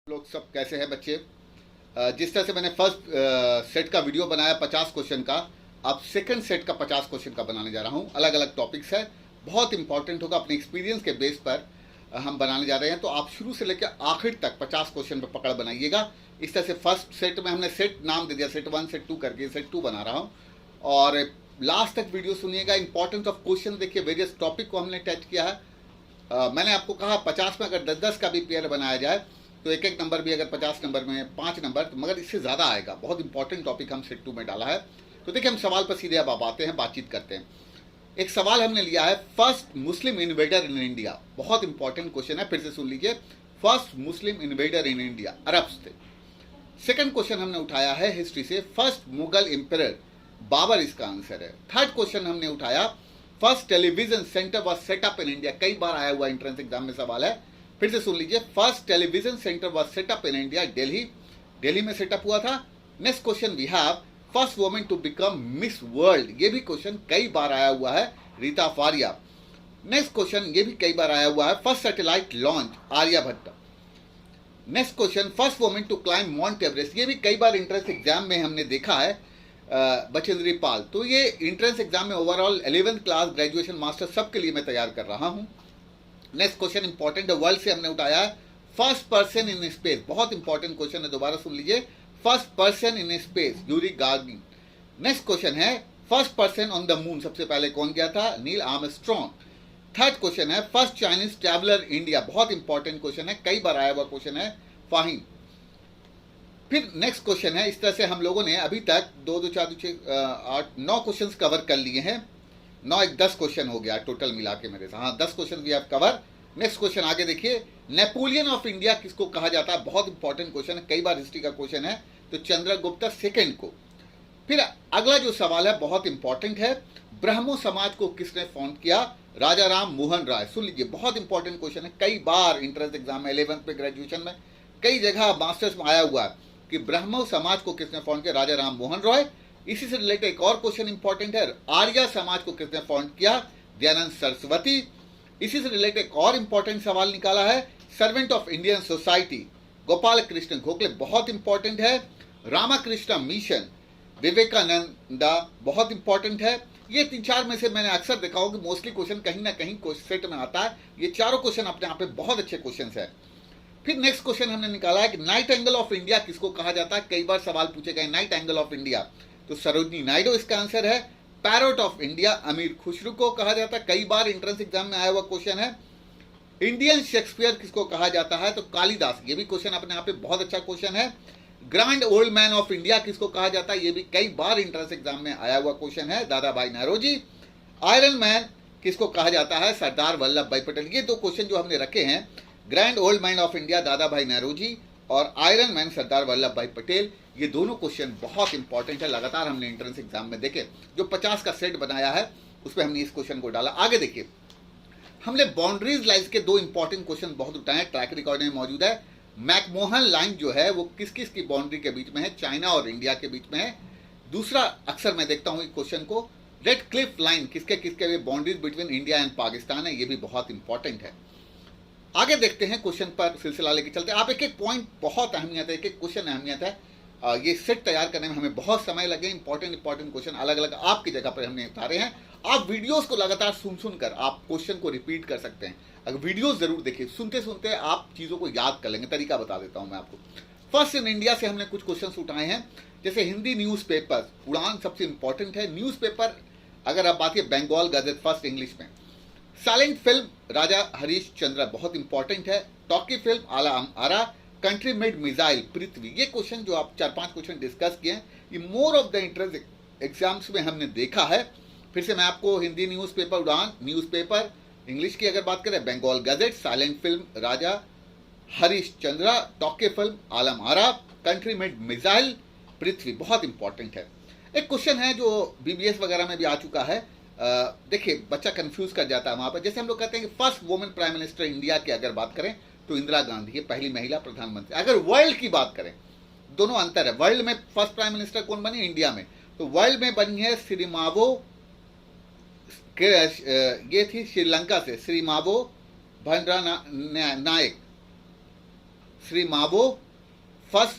लोग सब कैसे हैं बच्चे। जिस तरह से मैंने फर्स्ट सेट का वीडियो बनाया 50 क्वेश्चन का, अब सेकंड सेट का 50 क्वेश्चन का बनाने जा रहा हूं। अलग अलग टॉपिक्स है, बहुत इंपॉर्टेंट होगा। अपने एक्सपीरियंस के बेस पर हम बनाने जा रहे हैं, तो आप शुरू से लेकर आखिर तक 50 क्वेश्चन पर पकड़ बनाइएगा। इस तरह से फर्स्ट सेट में हमने सेट नाम दे दिया, सेट 1 सेट 2 करके सेट 2 बना रहा हूँ। और लास्ट तक वीडियो सुनिएगा। इंपॉर्टेंस ऑफ क्वेश्चन देखिए, वेरियस टॉपिक को हमने टच किया है। मैंने आपको कहा 50 में अगर 10-10 का भी पेयर बनाया जाए तो एक एक नंबर भी, अगर 50 नंबर में 5 नंबर, तो मगर इससे ज़्यादा आएगा। बहुत इंपॉर्टेंट टॉपिक हम सेट 2 में डाला है। तो देखिए, हम सवाल पर सीधे अब आते हैं, बातचीत करते हैं। एक सवाल हमने लिया है, first Muslim invader in India. बहुत इंपॉर्टेंट क्वेश्चन है, फिर से सुन लीजिए। First Muslim invader in India, अरब से। सेकंड क्वेश्चन हमने उठाया है हिस्ट्री से, फर्स्ट मुगल एम्परर, बाबर इसका आंसर है। थर्ड क्वेश्चन हमने उठाया, first television centre was set up in India. कई बार आया हुआ एंट्रेंस एग्जाम में सवाल है, फिर से सुन लीजिए। First television centre was set up in India, Delhi. Delhi में सेटअप हुआ था। Next question we have, first women to become Miss World. ये भी क्वेश्चन कई बार आया हुआ है, रीता फारिया। नेक्स्ट क्वेश्चन ये भी कई बार आया हुआ है, first satellite launch, Aryabhata. Next question, first women to climb Mount Everest. ये भी कई बार एंट्रेंस एग्जाम में हमने देखा है, बचेंद्री पाल। तो ये एंट्रेंस एग्जाम में overall 11th class, graduation, master सबके लिए मैं तैयार कर रहा हूं। नेक्स्ट क्वेश्चन इंपॉर्टेंट है, वर्ल्ड से हमने उठाया है, फर्स्ट पर्सन इन स्पेस। बहुत इंपॉर्टेंट क्वेश्चन है, दोबारा सुन लीजिए। First person in space, Yuri Gagarin. Next question है, first person on the moon, सबसे पहले कौन गया था? Neil Armstrong. थर्ड क्वेश्चन है, फर्स्ट चाइनीज ट्रैवलर इंडिया। बहुत इंपॉर्टेंट क्वेश्चन है, कई बार आया हुआ क्वेश्चन है, फाहिम। फिर नेक्स्ट क्वेश्चन है, इस तरह से हम लोगों ने अभी तक 2 2 4 2 6 8 9 क्वेश्चन कवर कर लिए हैं। 9 1 10 क्वेश्चन हो गया टोटल मिला के मेरे साथ। हाँ, 10 question we have cover. Next question आगे देखिए, नेपोलियन ऑफ इंडिया किसको कहा जाता है? बहुत इंपॉर्टेंट क्वेश्चन है, कई बार हिस्ट्री का क्वेश्चन है, तो चंद्रगुप्त सेकंड को। फिर अगला जो सवाल है बहुत इंपॉर्टेंट है, ब्रह्मो समाज को किसने फाउंड किया? राजा राम मोहन राय। सुन लीजिए, बहुत इंपॉर्टेंट क्वेश्चन है, कई बार एंट्रेंस एग्जाम में, 11th पे, ग्रेजुएशन में, कई जगह मास्टर्स में आया हुआ है कि ब्रह्मो समाज को किसने फाउंड किया? राजा राम मोहन रॉय। इसी से रिलेटेड एक और क्वेश्चन इंपॉर्टेंट है, आर्य समाज को किसने फाउंड किया? दयानंद सरस्वती। इसी से रिलेटेड एक और इंपॉर्टेंट सवाल निकाला है, servant of Indian society, Gopal Krishna Gokhale. बहुत इंपॉर्टेंट है, रामाकृष्ण मिशन, विवेकानंदा। बहुत इंपॉर्टेंट है। ये 3-4 में से मैंने अक्सर देखा हो कि मोस्टली क्वेश्चन कहीं ना कहीं सेट में आता है। ये चारों क्वेश्चन अपने आप में बहुत अच्छे क्वेश्चन है। फिर नेक्स्ट क्वेश्चन हमने निकाला है कि नाइट एंगल ऑफ इंडिया किसको कहा जाता है? कई बार सवाल पूछे गए, नाइट एंगल ऑफ इंडिया, तो सरोजनी नायडू इसका आंसर है। पैरोट ऑफ इंडिया, अमीर खुसरो को कहा जाता है, कई बार एंट्रेंस एग्जाम में आया हुआ क्वेश्चन है। इंडियन शेक्सपियर किसको कहा जाता है? तो कालिदास। ये भी क्वेश्चन अपने आप में बहुत अच्छा क्वेश्चन है। Grand old man of India किसको कहा जाता है? ये भी कई बार एंट्रेंस एग्जाम में आया हुआ क्वेश्चन है, दादा भाई नौरोजी। आयरन मैन किसको कहा जाता है? सरदार वल्लभ भाई पटेल। ये 2 क्वेश्चन जो हमने रखे हैं, grand old man of India दादा भाई नौरोजी और आयरन मैन सरदार वल्लभ भाई पटेल, ये दोनों क्वेश्चन बहुत इंपॉर्टेंट है। लगातार हमने एंट्रेंस एग्जाम में देखे, जो 50 का सेट बनाया है उसमें हमने इस क्वेश्चन को डाला। आगे देखिए, हमने बाउंड्रीज लाइन्स के 2 इंपॉर्टेंट क्वेश्चन बहुत उठाए हैं, ट्रैक रिकॉर्ड में मौजूद है। मैकमोहन लाइन जो है वो किस किस की बाउंड्री के बीच में है? चाइना और इंडिया के बीच में है। दूसरा, अक्सर मैं देखता हूं इस क्वेश्चन को, रेड क्लिफ लाइन किसके किसके boundaries between India and Pakistan है? ये भी बहुत इंपॉर्टेंट है। आगे देखते हैं, क्वेश्चन पर सिलसिला लेके चलते हैं। आप एक एक पॉइंट, बहुत अहमियत है, एक एक क्वेश्चन अहमियत है। ये सेट तैयार करने में हमें बहुत समय लगे। इंपॉर्टेंट क्वेश्चन अलग अलग आपकी जगह पर हमने उतारे हैं। आप वीडियोस को लगातार सुन कर आप क्वेश्चन को रिपीट कर सकते हैं। अगर वीडियोस जरूर देखिए, सुनते सुनते आप चीज़ों को याद कर लेंगे। तरीका बता देता हूं मैं आपको। फर्स्ट इन इंडिया से हमने कुछ क्वेश्चन उठाए हैं, जैसे हिंदी न्यूज़पेपर, उड़ान सबसे इंपॉर्टेंट है। न्यूज़पेपर अगर आप बात, बंगाल गजट फर्स्ट इंग्लिश में। साइलेंट फिल्म राजा हरीश चंद्र, बहुत इंपॉर्टेंट है। Talkie film Alam Ara, country made missile पृथ्वी। ये क्वेश्चन जो आप 4-5 क्वेश्चन डिस्कस किए हैं, ये more of the entrance exams में हमने देखा है। फिर से मैं आपको हिंदी न्यूज़पेपर उड़ान, न्यूज़पेपर इंग्लिश की अगर बात करें, Bengal gazette, silent film Raja Harish Chandra, टॉके film Alam Ara, country made missile पृथ्वी। बहुत इंपॉर्टेंट है। एक क्वेश्चन है जो बीबीएस वगैरह में भी आ चुका है। देखिए, बच्चा कंफ्यूज कर जाता है वहां पर। जैसे हम लोग कहते हैं कि first women prime minister India की अगर बात करें तो इंदिरा गांधी, ये पहली महिला प्रधानमंत्री। अगर वर्ल्ड की बात करें, दोनों अंतर है। वर्ल्ड में फर्स्ट प्राइम मिनिस्टर कौन बनी? इंडिया में तो वर्ल्ड में बनी है श्रीमावो, ये थी श्रीलंका से, श्रीमावो भंडारा नायक। श्री मावो first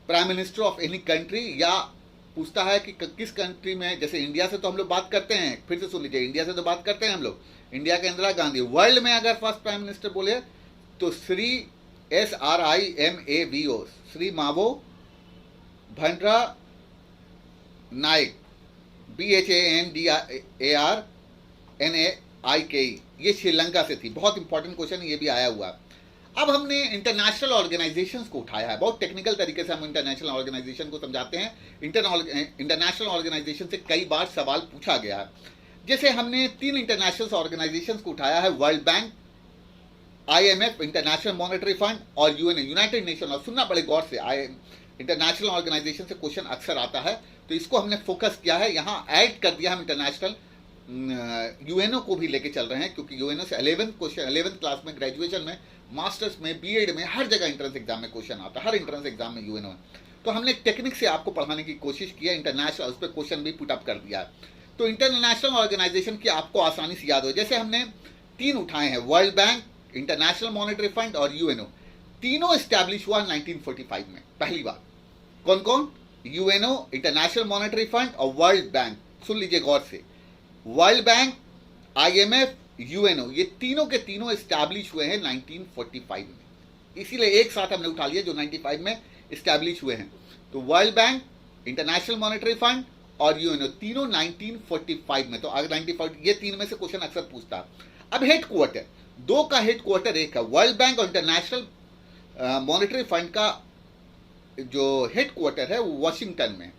prime minister of any country, या पूछता है कि किस कंट्री में, जैसे इंडिया से तो हम लोग बात करते हैं, फिर से सुन लीजिए, इंडिया से तो बात करते हैं हम लोग, इंडिया के इंदिरा गांधी। वर्ल्ड में अगर फर्स्ट प्राइम मिनिस्टर बोले तो श्री SRIMAVO, श्री मावो भंडरा नाइक, BHANDRNAIKE, ये श्रीलंका से थी। बहुत इंपॉर्टेंट क्वेश्चन ये भी आया हुआ है। अब हमने इंटरनेशनल ऑर्गेनाइजेशंस को उठाया है, बहुत टेक्निकल तरीके से हम इंटरनेशनल ऑर्गेनाइजेशन को समझाते हैं। इंटरनेशनल ऑर्गेनाइजेशन से कई बार सवाल पूछा गया है। जैसे हमने 3 इंटरनेशनल ऑर्गेनाइजेशंस को उठाया है, world bank, IMF international monetary fund और UN यूनाइटेड नेशन। और सुनना बड़े गौर से, इंटरनेशनल ऑर्गेनाइजेशन से क्वेश्चन अक्सर आता है, तो इसको हमने फोकस किया है, यहाँ ऐड कर दिया हम इंटरनेशनल UNO को भी लेके चल रहे हैं, क्योंकि UNO से 11th क्लास में, ग्रेजुएशन में, मास्टर्स में, BEd में, हर जगह एंट्रेंस एग्जाम में क्वेश्चन आता है, हर एंट्रेंस एग्जाम में UNO है। तो हमने टेक्निक से आपको पढ़ाने की कोशिश की है, इंटरनेशनल उस पर क्वेश्चन भी पुट अप कर दिया है। तो इंटरनेशनल ऑर्गेनाइजेशन की आपको आसानी से याद हो, जैसे हमने 3 उठाए हैं, world bank, international monetary fund और UNO। तीनों स्टैब्लिश हुआ 1945 में पहली बार। कौन कौन? UNO, इंटरनेशनल मॉनेटरी फंड और वर्ल्ड बैंक। सुन लीजिए गौर से, वर्ल्ड बैंक, IMF, UNO, ये तीनों के तीनों स्टैब्लिश हुए हैं 1945 में। इसीलिए एक साथ हमने उठा लिया जो 95 में स्टैब्लिश हुए हैं। तो world bank, international monetary fund और UNO तीनों 1945 में। तो अगर 95, ये 3 में से क्वेश्चन अक्सर पूछता है। अब हेड क्वार्टर, 2 का हेड क्वार्टर एक है, वर्ल्ड बैंक और इंटरनेशनल मॉनेटरी फंड का जो हेड क्वार्टर है वो वाशिंगटन में।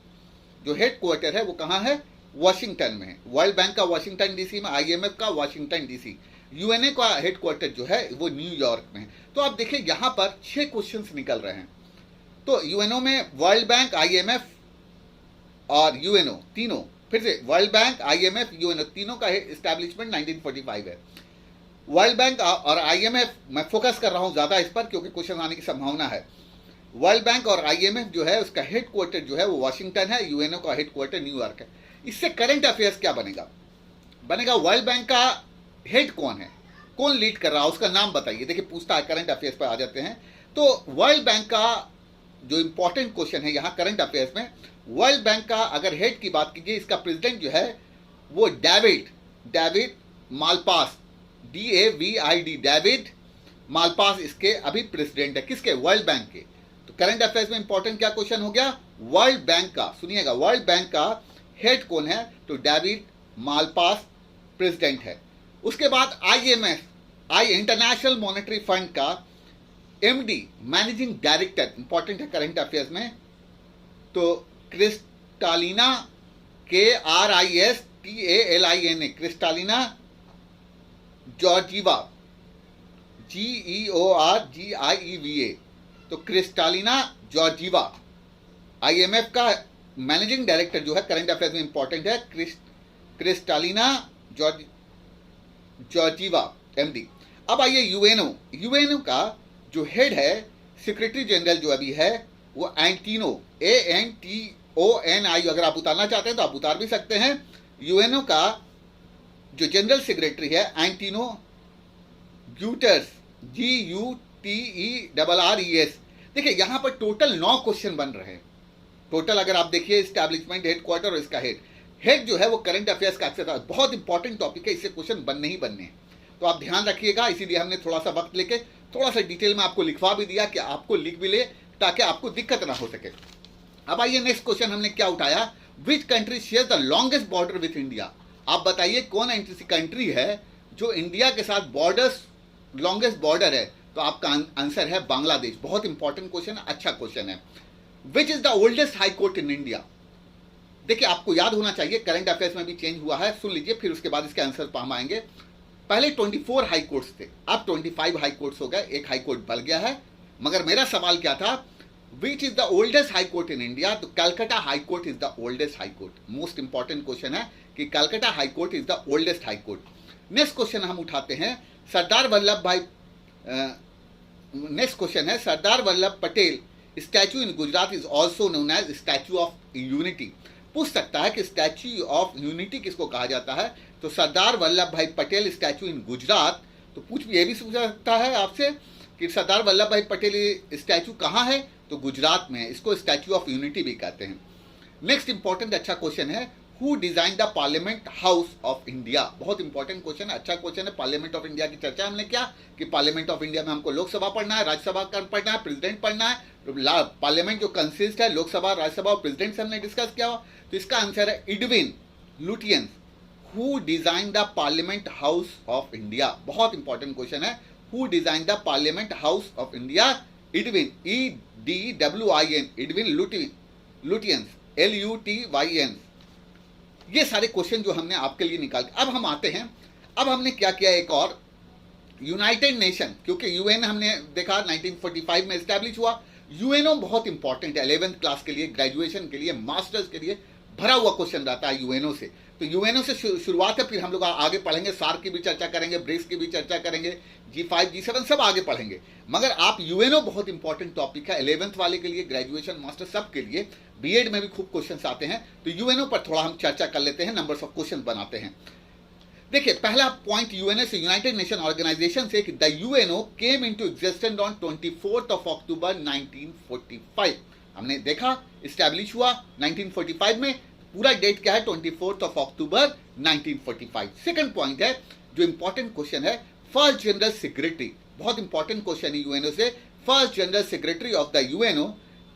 जो हेड क्वार्टर है वो कहाँ है? वाशिंगटन में है। वर्ल्ड बैंक का वाशिंगटन DC में, IMF का वाशिंगटन DC, UNO का हेड क्वार्टर जो है वो न्यूयॉर्क में है। तो आप देखिए यहाँ पर 6 क्वेश्चंस निकल रहे हैं। तो UNO में वर्ल्ड बैंक, IMF और UNO तीनों, फिर से वर्ल्ड बैंक, IMF, UNO तीनों का एस्टैब्लिशमेंट 1945 है। वर्ल्ड बैंक और IMF, मैं फोकस कर रहा हूँ ज़्यादा इस पर क्योंकि क्वेश्चन आने की संभावना है। वर्ल्ड बैंक और IMF जो है उसका हेड क्वार्टर जो है वो वाशिंगटन है, UNO का हेड क्वार्टर न्यूयॉर्क है। इससे करंट अफेयर्स क्या बनेगा? वर्ल्ड बैंक का हेड कौन है, कौन लीड कर रहा है, उसका नाम बताइए। देखिए पूछता है, करंट अफेयर्स पर आ जाते हैं। तो वर्ल्ड बैंक का जो इंपॉर्टेंट क्वेश्चन है यहाँ करंट अफेयर्स में, वर्ल्ड बैंक का अगर हेड की बात कीजिए, इसका प्रेसिडेंट जो है वो David Malpass, DAVID, David Malpass इसके अभी प्रेसिडेंट है। किसके? वर्ल्ड बैंक के। तो करंट अफेयर्स में इंपॉर्टेंट क्या क्वेश्चन हो गया? वर्ल्ड बैंक का, सुनिएगा, वर्ल्ड बैंक का हेड कौन है? तो डेविड मालपास प्रेसिडेंट है। उसके बाद IMF, इंटरनेशनल मॉनेटरी फंड का MD, मैनेजिंग डायरेक्टर, इंपॉर्टेंट है करंट अफेयर्स में, तो Kristalina, KRISTALINA, Kristalina Georgieva, GEORGIEVA, तो क्रिस्टालिना जॉर्जीवा IMF का मैनेजिंग डायरेक्टर जो है, करंट अफेयर्स में इंपॉर्टेंट है, क्रिस्टालिना जॉर्जीवा MD। अब आइए UNO का जो हेड है, सेक्रेटरी जनरल जो अभी है वो एंटिनो, ANTONI, अगर आप उतारना चाहते हैं तो आप उतार भी सकते हैं। UNO का जो जनरल सेक्रेटरी है एंटिनो ग्यूटर्स, GUTERRES। देखिए यहाँ पर टोटल 9 क्वेश्चन बन रहे हैं। टोटल अगर आप देखिए एस्टैब्लिशमेंट, हेड क्वार्टर और इसका हेड जो है वो करंट अफेयर्स का अक्सर बहुत इंपॉर्टेंट टॉपिक है, इससे क्वेश्चन बनने ही बनने हैं। तो आप ध्यान रखिएगा, इसीलिए हमने थोड़ा सा वक्त लेके थोड़ा सा डिटेल में आपको लिखवा भी दिया कि आपको लिख भी ले ताकि आपको दिक्कत ना हो सके। अब आइए नेक्स्ट क्वेश्चन हमने क्या उठाया, which country share the longest border with India. आप बताइए कौन ऐसी कंट्री है जो इंडिया के साथ लॉन्गेस्ट बॉर्डर है? तो आपका आंसर है बांग्लादेश। बहुत इंपॉर्टेंट क्वेश्चन है, अच्छा क्वेश्चन है। विच is the oldest high court in India? देखिए आपको याद होना चाहिए, करंट अफेयर्स में भी चेंज हुआ है, सुन लीजिए, फिर उसके बाद इसके आंसर पर हम आएंगे। पहले 24 हाई कोर्ट्स थे, अब 25 हाई कोर्ट्स हो गए, एक हाई कोर्ट बढ़ गया है। मगर मेरा सवाल क्या था, which is the oldest high court in India? तो Calcutta high court is the oldest high court. Most important question है कि Calcutta high court is the oldest high court. Next question हम उठाते हैं, सरदार वल्लभ भाई, नेक्स्ट क्वेश्चन है, Sardar Vallabh Patel statue in Gujarat is also known as statue of unity. पूछ सकता है कि स्टैचू ऑफ यूनिटी किसको कहा जाता है? तो सरदार वल्लभ भाई पटेल स्टैचू इन गुजरात। तो ये भी पूछ सकता है आपसे कि सरदार वल्लभ भाई पटेल स्टैचू कहाँ है, तो गुजरात में है। इसको स्टैचू ऑफ यूनिटी भी कहते हैं। नेक्स्ट इंपॉर्टेंट अच्छा क्वेश्चन है, who design the parliament house of India. बहुत इंपॉर्टेंट क्वेश्चन है, अच्छा क्वेश्चन है। पार्लियामेंट ऑफ इंडिया की चर्चा हमने किया कि पार्लियामेंट ऑफ इंडिया में हमको लोकसभा पढ़ना है, राज्यसभा पढ़ना है, प्रेसिडेंट पढ़ना है। पार्लियामेंट जो कंसिस्ट है लोकसभा, राज्यसभा और प्रेसिडेंट से हमने डिस्कस किया। तो इसका आंसर है Edwin Lutyens. Who design the parliament house of India, बहुत इंपॉर्टेंट क्वेश्चन है। Who design the parliament house of India, Edwin, EDWIN, Edwin Lutyens, LUTYN। ये सारे क्वेश्चन जो हमने आपके लिए निकाल। अब हम आते हैं, अब हमने क्या किया, एक और यूनाइटेड नेशन, क्योंकि यूएन हमने देखा 1945 में एस्टैब्लिश हुआ। यूएनओ बहुत इंपॉर्टेंट है 11th क्लास के लिए, ग्रेजुएशन के लिए, मास्टर्स के लिए भरा हुआ क्वेश्चन रहता है यूएनओ से। तो यूएनओ से शुरुआत है, फिर हम लोग आगे पढ़ेंगे, सार्क की भी चर्चा करेंगे, ब्रिक्स की भी चर्चा करेंगे, G5 G7 सब आगे पढ़ेंगे। मगर आप यूएनओ बहुत इंपॉर्टेंट टॉपिक है 11th वाले के लिए, ग्रेजुएशन मास्टर सब के लिए, बीएड में भी खूब क्वेश्चंस आते हैं। तो यूएनओ पर थोड़ा हम चर्चा कर लेते हैं, नंबर्स ऑफ क्वेश्चन बनाते हैं। देखिए पहला पॉइंट यूएनओ से, यूनाइटेड नेशन ऑर्गेनाइजेशन से, the UNO came into existence on 24 अक्टूबर 1945। हमने देखा इस्टेब्लिश हुआ 1945 में। पूरा डेट क्या है, 24 अक्टूबर 1945। सेकंड पॉइंट है जो इंपॉर्टेंट क्वेश्चन है, फर्स्ट जनरल सेक्रेटरी, बहुत इंपॉर्टेंट क्वेश्चन है यूएनओ से। First general secretary of the UNO,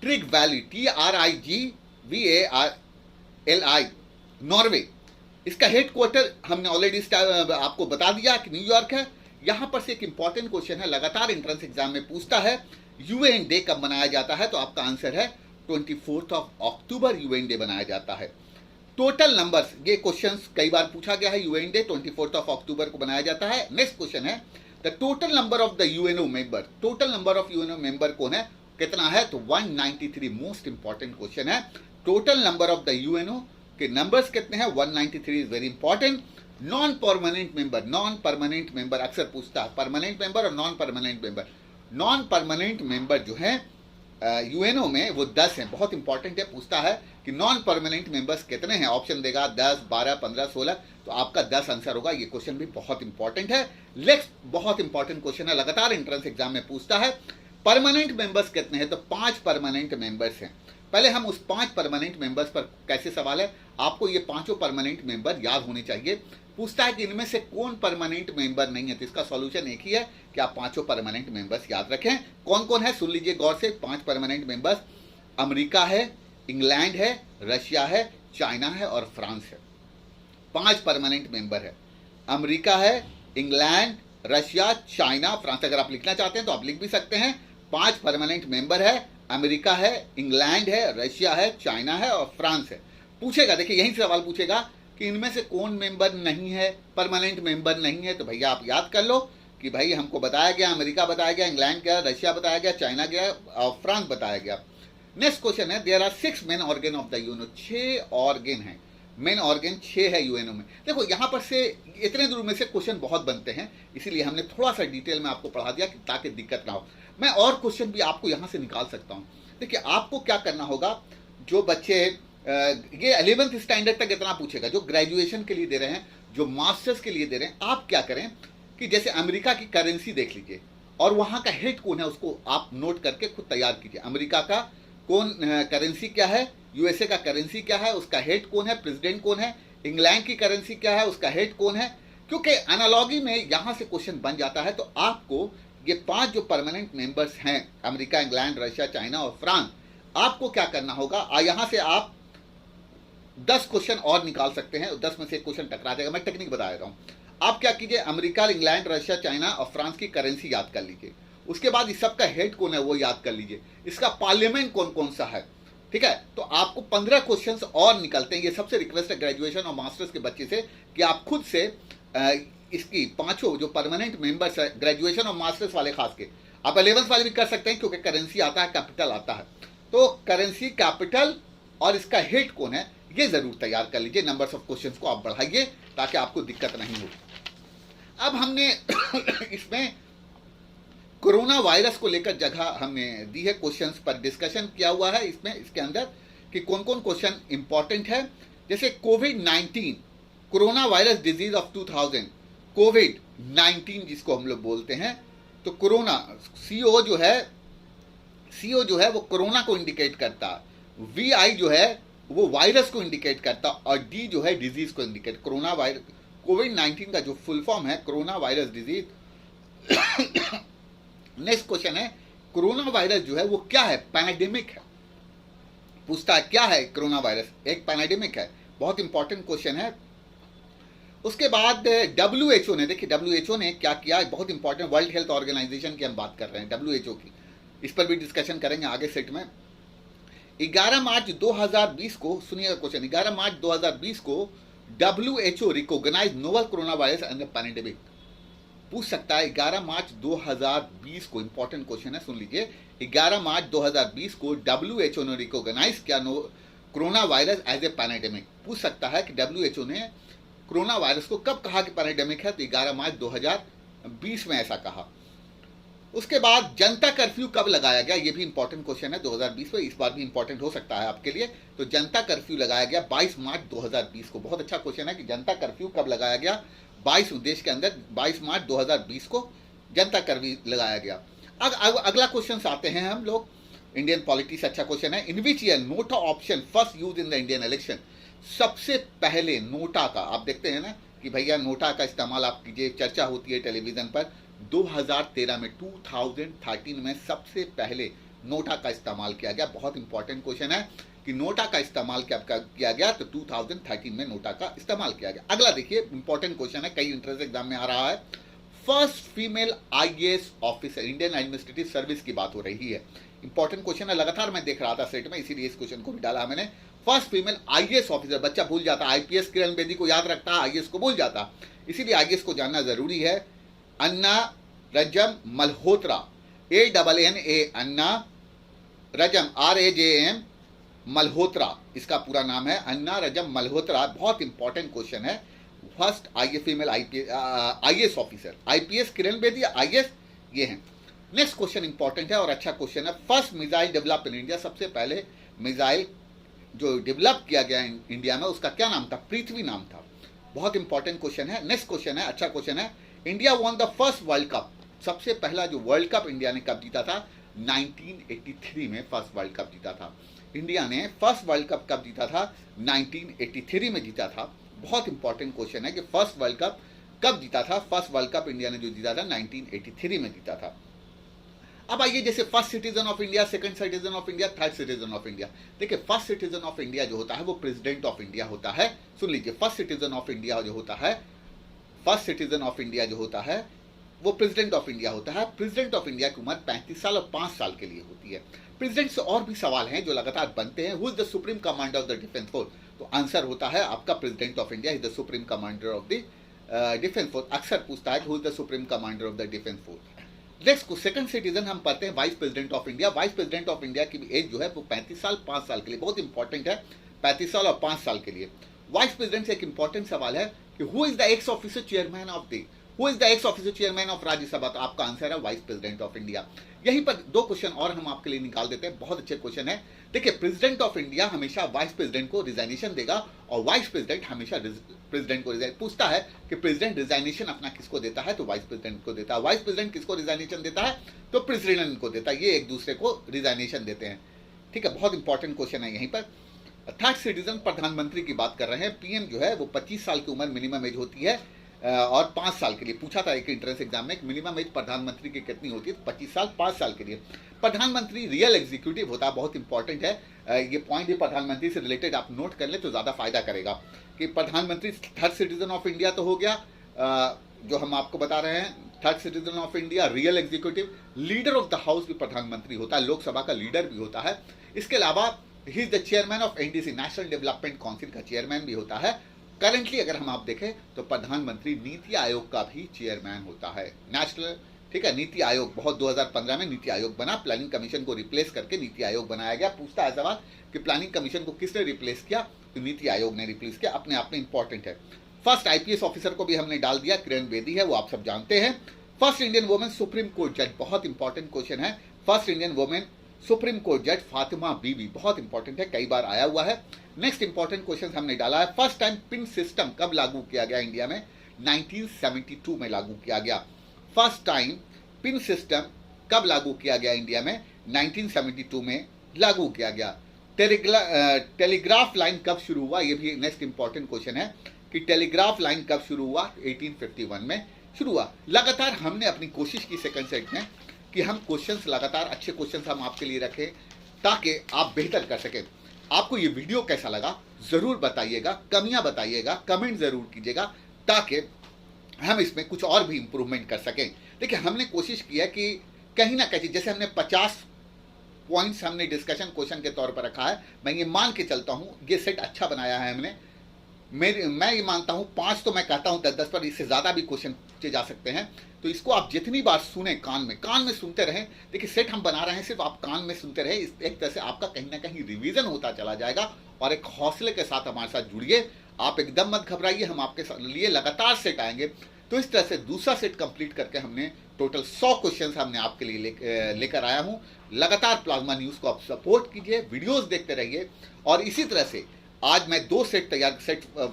Trygve Lie, TRIGVALI, Norway. इसका हेडक्वार्टर हमने ऑलरेडी आपको बता दिया कि न्यूयॉर्क है। यहां पर से एक इंपॉर्टेंट क्वेश्चन है, लगातार एंट्रेंस एग्जाम में पूछता है, यूएन डे कब मनाया जाता है, तो आपका आंसर है 24 अक्टूबर यूएन डे मनाया जाता है। टोटल नंबर्स, ये क्वेश्चंस कई बार पूछा गया है, यूएन डे 24 अक्टूबर को बनाया जाता है। नेक्स्ट क्वेश्चन है, the total number of the UNO member, total number of UNO member कौन है, कितना है, तो 193। मोस्ट इंपॉर्टेंट क्वेश्चन है, total number of the UNO के नंबर्स कितने हैं, 193 is very important. Non permanent member, non permanent member अक्सर पूछता है, परमानेंट मेंबर और non permanent member. Non permanent member जो है यूएनओ में वो 10 हैं, बहुत इंपॉर्टेंट है, पूछता है कि नॉन परमानेंट मेंबर्स कितने हैं, ऑप्शन देगा 10, 12, 15, 16, तो आपका 10 आंसर होगा। ये क्वेश्चन भी बहुत इंपॉर्टेंट है। नेक्स्ट बहुत इंपॉर्टेंट क्वेश्चन है, लगातार एंट्रेंस एग्जाम में पूछता है, परमानेंट मेंबर्स कितने हैं, तो 5 परमानेंट मेंबर्स हैं। पहले हम उस 5 परमानेंट मेंबर्स पर, कैसे सवाल है, आपको ये 5 परमानेंट मेंबर याद होने चाहिए। पूछता है कि इनमें से कौन परमानेंट मेंबर नहीं है, तो इसका सॉल्यूशन एक ही है कि आप 5 परमानेंट मेंबर्स याद रखें। कौन कौन है सुन लीजिए गौर से, 5 परमानेंट मेंबर्स, अमेरिका है, इंग्लैंड है, रशिया है, चाइना है और फ्रांस है। 5 परमानेंट मेंबर है, अमेरिका है, इंग्लैंड, रशिया, चाइना, फ्रांस। अगर आप लिखना चाहते हैं तो आप लिख भी सकते हैं। 5 परमानेंट मेंबर है, अमेरिका है, इंग्लैंड है, रशिया है, चाइना है और फ्रांस है। पूछेगा, देखिए यही सवाल पूछेगा कि इनमें से कौन मेंबर नहीं है, परमानेंट मेंबर नहीं है, तो भैया आप याद कर लो कि भाई हमको बताया गया, अमेरिका बताया गया, इंग्लैंड गया, रशिया बताया गया, चाइना गया और फ्रांस बताया गया। नेक्स्ट क्वेश्चन है, there are 6 main organ of the UNO, 6 organ है, मेन ऑर्गन 6 है यूएनओ में। देखो यहाँ पर से इतने दूर में से क्वेश्चन बहुत बनते हैं, इसीलिए हमने थोड़ा सा डिटेल में आपको पढ़ा दिया ताकि दिक्कत ना हो। मैं और क्वेश्चन भी आपको यहाँ से निकाल सकता हूँ। देखिए आपको क्या करना होगा, जो बच्चे ये 11th स्टैंडर्ड तक इतना पूछेगा, जो ग्रेजुएशन के लिए दे रहे हैं, जो मास्टर्स के लिए दे रहे हैं, आप क्या करें कि जैसे अमेरिका की करेंसी देख लीजिए और वहाँ का हेड कौन है उसको आप नोट करके खुद तैयार कीजिए। अमेरिका का कौन करेंसी क्या है, यूएसए का करेंसी क्या है, उसका हेड कौन है, प्रेसिडेंट कौन है, इंग्लैंड की करेंसी क्या है, उसका हेड कौन है, क्योंकि एनालॉजी में यहाँ से क्वेश्चन बन जाता है। तो आपको ये 5 जो परमानेंट मेंबर्स हैं, अमेरिका, इंग्लैंड, रशिया, चाइना और फ्रांस, आपको क्या करना होगा, यहाँ से आप 10 क्वेश्चन और निकाल सकते हैं, 10 में से एक क्वेश्चन टकरा जाएगा। मैं टेक्निक बता रहा हूँ। आप क्या कीजिए, अमेरिका, इंग्लैंड, रशिया, चाइना और फ्रांस की करेंसी याद कर लीजिए। उसके बाद इस सबका हेड कौन है वो याद कर लीजिए, इसका पार्लियामेंट कौन कौन सा है, ठीक है। तो आपको 15 क्वेश्चंस और निकलते हैं। ये सबसे रिक्वेस्ट है ग्रेजुएशन और मास्टर्स के बच्चे से कि आप खुद से इसकी 5 जो परमानेंट मेंबर्स है, ग्रेजुएशन और मास्टर्स वाले खास के, आप 11th वाले भी कर सकते हैं क्योंकि करेंसी आता है, कैपिटल आता है। तो करेंसी, कैपिटल और इसका हेड कौन है ये जरूर तैयार कर लीजिए। नंबर्स ऑफ क्वेश्चंस को आप बढ़ाइए ताकि आपको दिक्कत नहीं हो। अब हमने इसमें कोरोना वायरस को लेकर जगह हमने दी है, क्वेश्चंस पर डिस्कशन किया हुआ है इसमें, इसके अंदर कि कौन कौन क्वेश्चन इंपॉर्टेंट है। जैसे कोविड-19, कोरोना वायरस डिजीज ऑफ 2000, कोविड-19 जिसको हम लोग बोलते हैं, तो कोरोना CO जो है वो कोरोना को इंडिकेट करता, VI जो है वो वायरस को इंडिकेट करता, और D जो है डिजीज को इंडिकेट। कोरोना वायरस, कोविड-19 का जो फुल फॉर्म है corona virus disease. Next question है कोरोना वायरस जो है वो क्या है? पैंडेमिक है। पूछता है क्या है कोरोना वायरस? एक पैंडेमिक है। बहुत इंपॉर्टेंट क्वेश्चन है। उसके बाद WHO ने, देखिए WHO ने क्या किया, बहुत इंपॉर्टेंट, वर्ल्ड हेल्थ ऑर्गेनाइजेशन की हम बात कर रहे हैं, WHO की, इस पर भी डिस्कशन करेंगे आगे सेट में। 11 मार्च 2020 को, सुनिएगा क्वेश्चन, 11 मार्च 2020 को WHO recognise novel corona virus and pandemic. पूछ सकता है 11 मार्च 2020 को, इंपॉर्टेंट क्वेश्चन है, सुन लीजिए। 11 मार्च 2020 को WHO ने रिकॉग्नाइज किया corona virus as a pandemic. पूछ सकता है कि WHO ने कोरोना वायरस को कब कहा कि पैंडेमिक है? तो 11 मार्च 2020 में ऐसा कहा। उसके बाद जनता कर्फ्यू कब लगाया गया? ये भी इंपॉर्टेंट क्वेश्चन है 2020 में, इस बार भी इंपॉर्टेंट हो सकता है आपके लिए। तो जनता कर्फ्यू लगाया गया 22 मार्च 2020 को। बहुत अच्छा क्वेश्चन है कि जनता कर्फ्यू कब लगाया गया? 22 देश के अंदर 22 मार्च 2020 को जनता कर्फ्यू लगाया गया। अगला क्वेश्चन आते हैं हम लोग, इंडियन पॉलिटिक्स, अच्छा क्वेश्चन है। In which year NOTA option first use in the Indian election? सबसे पहले नोटा का, आप देखते हैं ना कि भैया नोटा का इस्तेमाल आप कीजिए, चर्चा होती है टेलीविजन पर। 2013 में, 2013 में सबसे पहले नोटा का इस्तेमाल किया गया। बहुत इंपॉर्टेंट क्वेश्चन है कि नोटा का इस्तेमाल किया गया, तो 2013 में नोटा का इस्तेमाल किया गया। अगला देखिए, इंपॉर्टेंट क्वेश्चन है, कई इंट्रेंस एग्जाम में आ रहा है। First female IAS officer, Indian administrative service की बात हो रही है। इंपॉर्टेंट क्वेश्चन है, लगातार मैं देख रहा था सेट में, इसीलिए इस क्वेश्चन को भी डाला मैंने। फर्स्ट फीमेल IAS ऑफिसर, बच्चा भूल जाता, IPS किरण बेदी को याद रखता, IAS को भूल जाता, इसीलिए IAS को जानना जरूरी है। अन्ना रजम मल्होत्रा, ANNA, अन्ना रजम RAJM मल्होत्रा, इसका पूरा नाम है अन्ना रजम मल्होत्रा। बहुत इंपॉर्टेंट क्वेश्चन है। First female IAS officer, IPS Kiran Bedi, IAS ये हैं। नेक्स्ट क्वेश्चन इंपॉर्टेंट है और अच्छा क्वेश्चन है। First missile develop in India, सबसे पहले मिसाइल जो डेवलप किया गया इंडिया में, उसका क्या नाम था? पृथ्वी नाम था। बहुत इंपॉर्टेंट क्वेश्चन है। नेक्स्ट क्वेश्चन है, अच्छा क्वेश्चन है। India won the first world cup, सबसे पहला जो वर्ल्ड कप इंडिया ने कब जीता था? 1983 में फर्स्ट वर्ल्ड कप जीता था। इंडिया ने फर्स्ट वर्ल्ड कप कब जीता था? 1983 में जीता था। बहुत इंपॉर्टेंट क्वेश्चन है कि फर्स्ट वर्ल्ड कप कब जीता था? फर्स्ट वर्ल्ड कप इंडिया ने जो जीता था 1983 में जीता था। अब आइए, जैसे first citizen of India, second citizen of India, third citizen of India. देखिए फर्स्ट सिटीजन ऑफ इंडिया जो होता है वो प्रेसिडेंट ऑफ इंडिया होता है। सुन लीजिए, फर्स्ट सिटीजन ऑफ इंडिया जो होता है, फर्स्ट सिटीजन ऑफ इंडिया जो होता है वो प्रेसिडेंट ऑफ इंडिया होता है। प्रेसिडेंट ऑफ इंडिया की उम्र 35 साल और 5 साल के लिए होती है। प्रेसिडेंट से और भी सवाल हैं जो लगातार बनते हैं। Who is the supreme commander of the defence force? तो आंसर होता है आपका president of India is the supreme commander of the defence force. अक्सर पूछता है who is the supreme commander of the defence force. Next को second citizen हम पढ़ते हैं vice president of India. Vice president of India की as जो है वो 35 साल 5 साल के लिए, बहुत इंपॉर्टेंट है, 35 साल और 5 साल के लिए। वाइस प्रेसिडेंट से एक इंपॉर्टेंट सवाल है कि who is the x officer chairman of the, who is the x officer chairman of Rajya Sabha? तो आपका आंसर है वाइस प्रेसिडेंट ऑफ इंडिया। यहीं पर 2 क्वेश्चन और हम आपके लिए निकाल देते हैं, बहुत अच्छे क्वेश्चन है। देखिए प्रेसिडेंट ऑफ इंडिया हमेशा वाइस प्रेसिडेंट को रिजाइनेशन देगा और वाइस प्रेसिडेंट हमेशा प्रेसिडेंट को रिजाइन। पूछता है कि प्रेसिडेंट रिजाइनेशन अपना किसको देता है? तो वाइस प्रेसिडेंट को देता है। वाइस प्रेसिडेंट किसको रिजाइनेशन देता है? तो प्रेसिडेंट को देता है। ये एक दूसरे को रिजाइनेशन देते हैं। ठीक है, बहुत इंपॉर्टेंट क्वेश्चन है यहीं पर। थर्ड सिटीजन प्रधानमंत्री की बात कर रहे हैं। पीएम जो है वो 25 साल की उम्र मिनिमम एज होती है और 5 साल के लिए। पूछा था एक एंट्रेंस एग्जाम में, मिनिमम एज प्रधानमंत्री की कितनी होती है? 25 साल 5 साल के लिए। प्रधानमंत्री रियल एग्जीक्यूटिव होता है, बहुत इंपॉर्टेंट है ये पॉइंट भी, प्रधानमंत्री से रिलेटेड आप नोट कर ले तो ज़्यादा फायदा करेगा कि प्रधानमंत्री थर्ड सिटीजन ऑफ इंडिया तो हो गया, जो हम आपको बता रहे हैं third citizen of India, real executive. Leader of the house भी प्रधानमंत्री होता है, लोकसभा का लीडर भी होता है। इसके अलावा he is the chairman of NDC, national development council का चेयरमैन भी होता है। करंटली अगर हम आप देखें तो प्रधानमंत्री नीति आयोग का भी चेयरमैन होता है, नेशनल, ठीक है। नीति आयोग बहुत 2015 में नीति आयोग बना, प्लानिंग कमीशन को रिप्लेस करके नीति आयोग बनाया गया। पूछता है सवाल कि प्लानिंग कमीशन को किसने रिप्लेस किया? तो नीति आयोग ने रिप्लेस किया, अपने आप में इंपॉर्टेंट है। फर्स्ट IPS ऑफिसर को भी हमने डाल दिया, किरण बेदी है, वो आप सब जानते हैं। First Indian women supreme court जज, बहुत इंपॉर्टेंट क्वेश्चन है। First Indian women supreme court जज फातिमा बीबी, बहुत इंपॉर्टेंट है, कई बार आया हुआ है। नेक्स्ट इंपॉर्टेंट क्वेश्चन हमने डाला है, फर्स्ट टाइम पिन सिस्टम कब लागू किया गया इंडिया में? 1972 में लागू किया गया। फर्स्ट टाइम पिन सिस्टम कब लागू किया गया इंडिया में? 1972 में लागू किया गया। टेलीग्राफ लाइन कब शुरू हुआ? ये भी नेक्स्ट इंपॉर्टेंट क्वेश्चन है कि टेलीग्राफ लाइन कब शुरू हुआ? 1851 में शुरू हुआ। लगातार हमने अपनी कोशिश की सेकंड सेट में कि हम क्वेश्चंस लगातार अच्छे क्वेश्चंस हम आपके लिए रखें ताकि आप बेहतर कर सकें। आपको ये वीडियो कैसा लगा ज़रूर बताइएगा, कमियां बताइएगा, कमेंट ज़रूर कीजिएगा ताकि हम इसमें कुछ और भी इम्प्रूवमेंट कर सकें। देखिए, हमने कोशिश की है कि कहीं ना कहीं जैसे हमने 50 पॉइंट्स हमने डिस्कशन क्वेश्चन के तौर पर रखा है, मैं ये मान के चलता हूँ ये सेट अच्छा बनाया है हमने। मैं ये मानता हूँ 5 तो मैं कहता हूँ 10 पर इससे ज़्यादा भी क्वेश्चन पूछे जा सकते हैं। तो इसको आप जितनी बार सुने कान में सुनते रहें। देखिए, सेट हम बना रहे हैं, सिर्फ आप कान में सुनते रहे, एक तरह से आपका कहीं ना कहीं रिवीजन होता चला जाएगा और एक हौसले के साथ हमारे साथ जुड़िए। आप एकदम मत घबराइए, हम आपके लिए लगातार सेट आएंगे। तो इस तरह से दूसरा सेट कंप्लीट करके हमने टोटल 100 क्वेश्चन हमने आपके लिए लेकर आया हूँ। लगातार प्लाज्मा न्यूज़ को आप सपोर्ट कीजिए, वीडियोस देखते रहिए। और इसी तरह से आज मैं 2 सेट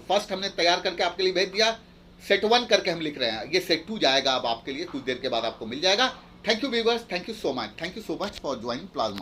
फर्स्ट हमने तैयार करके आपके लिए भेज दिया, सेट 1 करके हम लिख रहे हैं, ये सेट 2 जाएगा अब आपके लिए, कुछ देर के बाद आपको मिल जाएगा। Thank you viewers, thank you so much for joining plasma.